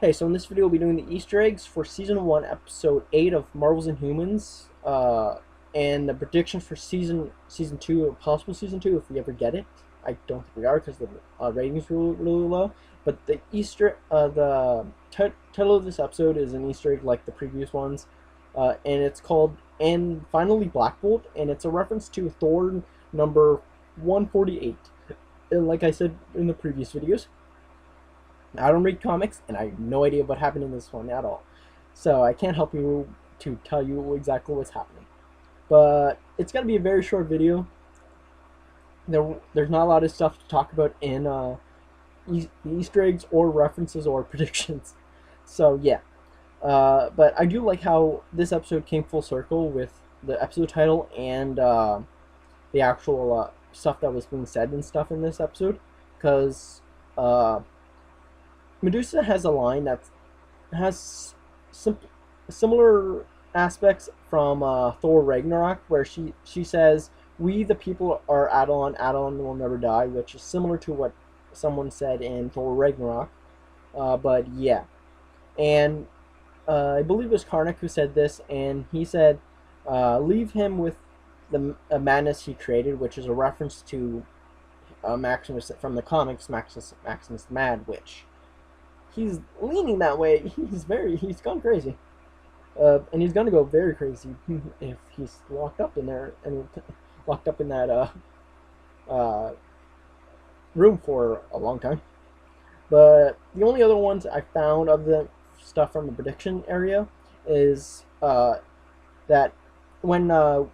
Hey, so in this video we'll be doing the Easter eggs for Season 1, Episode 8 of Marvel's Inhumans, and the predictions for Season 2, or possible Season 2, if we ever get it. I don't think we are, because the ratings are really low, but the title of this episode is an Easter egg like the previous ones, and it's called And Finally Black Bolt, and it's a reference to Thor number 148. And like I said in the previous videos, I don't read comics, and I have no idea what happened in this one at all. So I can't help you to tell you exactly what's happening. But it's going to be a very short video. There's not a lot of stuff to talk about in Easter eggs or references or predictions. So yeah. But I do like how this episode came full circle with the episode title and the actual stuff that was being said and stuff in this episode. Because Medusa has a line that has similar aspects from Thor Ragnarok, where she says, "We the people are Adalon. Adalon will never die," which is similar to what someone said in Thor Ragnarok. But yeah, and I believe it was Karnak who said this, and he said, "Leave him with the madness he created," which is a reference to Maximus from the comics, Maximus the Mad Witch. He's leaning that way. He's gone crazy, and he's gonna go very crazy if he's locked up in there and locked up in that uh, room for a long time. But the only other ones I found of the stuff from the prediction area is that when the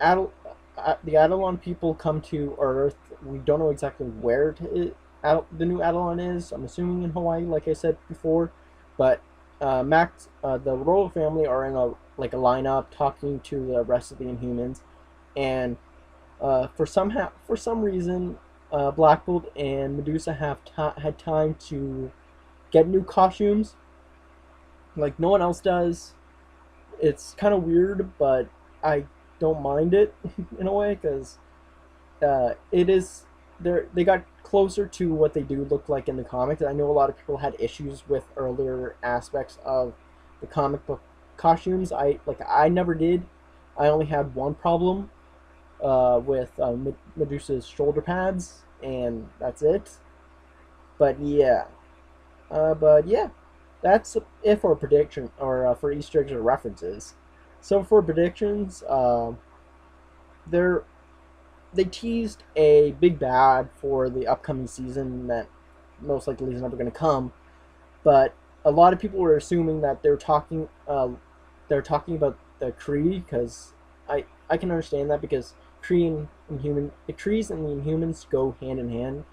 Adalon people come to Earth, we don't know exactly where the new Adalon is. I'm assuming in Hawaii, like I said before. But the royal family are in a lineup talking to the rest of the Inhumans, and for some reason, Black Bolt and Medusa have had time to get new costumes, like no one else does. It's kind of weird, but I don't mind it in a way, because it is they got closer to what they do look like in the comics. I know a lot of people had issues with earlier aspects of the comic book costumes. I never did. I only had one problem with Medusa's shoulder pads, and that's it. But yeah, that's it for prediction, or for Easter eggs or references. So for predictions, they're they teased a big bad for the upcoming season that most likely is never going to come. But a lot of people were assuming that they're talking about the Kree, because I can understand that, because the Krees and the Inhumans go hand in hand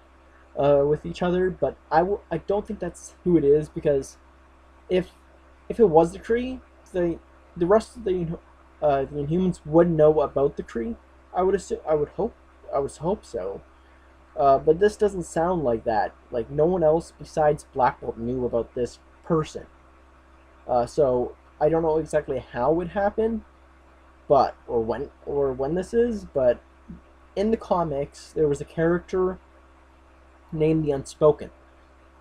with each other. But I don't think that's who it is, because if it was the Kree, the rest of the Inhumans would know about the Kree. I would hope so. But this doesn't sound like that. Like, no one else besides Black Bolt knew about this person. So I don't know exactly how it happened, or when this is. But in the comics, there was a character named the Unspoken,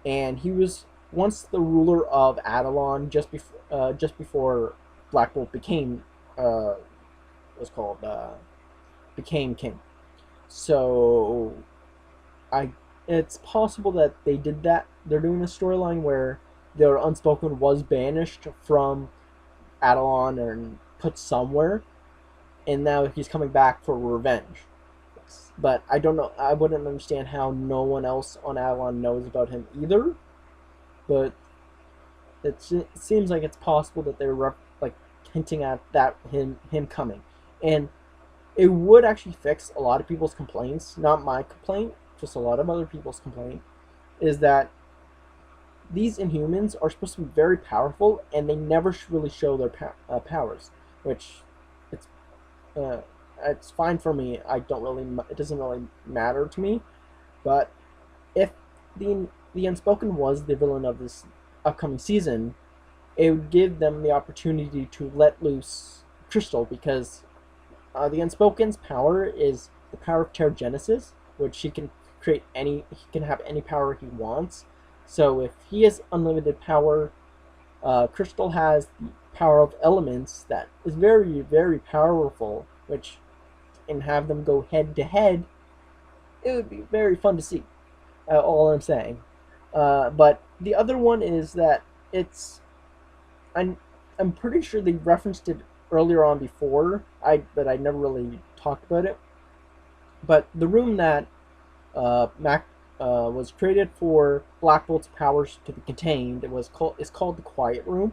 and he was once the ruler of Adalon, just before Black Bolt became became king. So it's possible that they did that. They're doing a storyline where their Unspoken was banished from Adalon and put somewhere, and now he's coming back for revenge. But I don't know. I wouldn't understand how no one else on Adalon knows about him either. But it seems like it's possible that they're hinting at that him coming, and it would actually fix a lot of people's complaints. Not my complaint, just a lot of other people's complaint, is that these Inhumans are supposed to be very powerful, and they never really show their powers, which it's it's fine for me. It doesn't really matter to me. But if the Unspoken was the villain of this upcoming season, it would give them the opportunity to let loose Crystal, because the Unspoken's power is the power of Terrigenesis, which he can have any power he wants. So if he has unlimited power, Crystal has the power of elements that is very, very powerful, which, and have them go head to head, it would be very fun to see. All I'm saying. But the other one is that it's I'm I'm pretty sure they referenced it earlier on before. But I never really talked about it. But the room that Mac was created for Black Bolt's powers to be contained, is called the Quiet Room,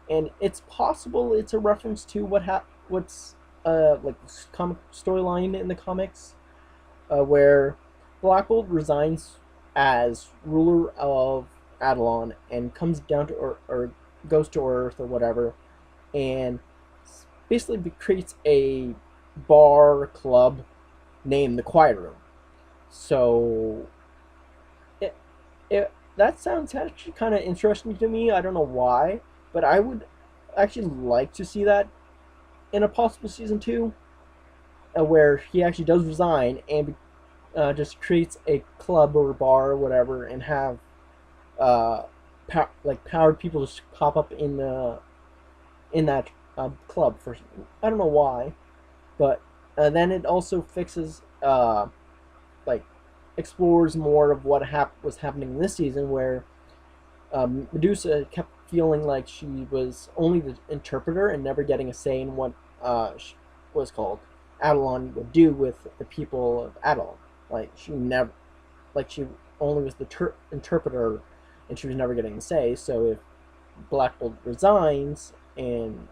and it's possible it's a reference to what's like comic storyline in the comics, where Black Bolt resigns as ruler of Adelon and comes down to Earth, or goes to Earth or whatever, and basically creates a bar club named the Quiet Room. So it, that sounds actually kind of interesting to me. I don't know why, but I would actually like to see that in a possible season two, where he actually does resign and just creates a club or bar or whatever, and have uh, like powered people just pop up in that club for, I don't know why, but then it also fixes like explores more of what was happening this season, where Medusa kept feeling like she was only the interpreter and never getting a say in what was called Adelon would do with the people of Adelon. Like she only was the interpreter, and she was never getting a say. So if Black Bolt resigns and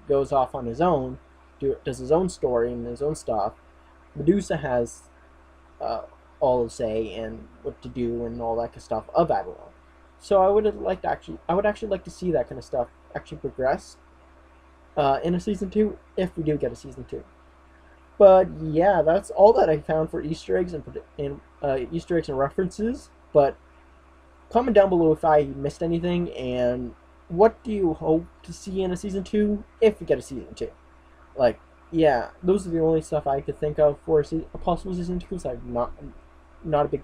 goes off on his own, does his own story and his own stuff, Medusa has uh, all the say and what to do and all that kind of stuff of Adelon. So I would actually like to see that kind of stuff actually progress in a season two, if we do get a season two. But yeah, that's all that I found for Easter eggs and Easter eggs and references. But comment down below if I missed anything, and what do you hope to see in a season two if we get a season two. Like, yeah, those are the only stuff I could think of for a possible season two. Because not a big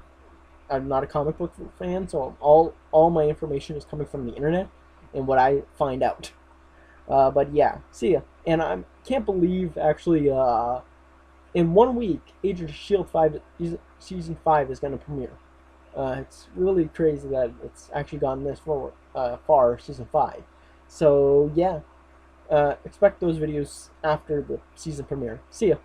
I'm not a comic book fan, so all my information is coming from the internet and what I find out. But yeah, see ya. And I can't believe actually in 1 week, Agent of Shield 5 season 5 is going to premiere. It's really crazy that it's actually gone this far, season 5. So yeah, expect those videos after the season premiere. See ya.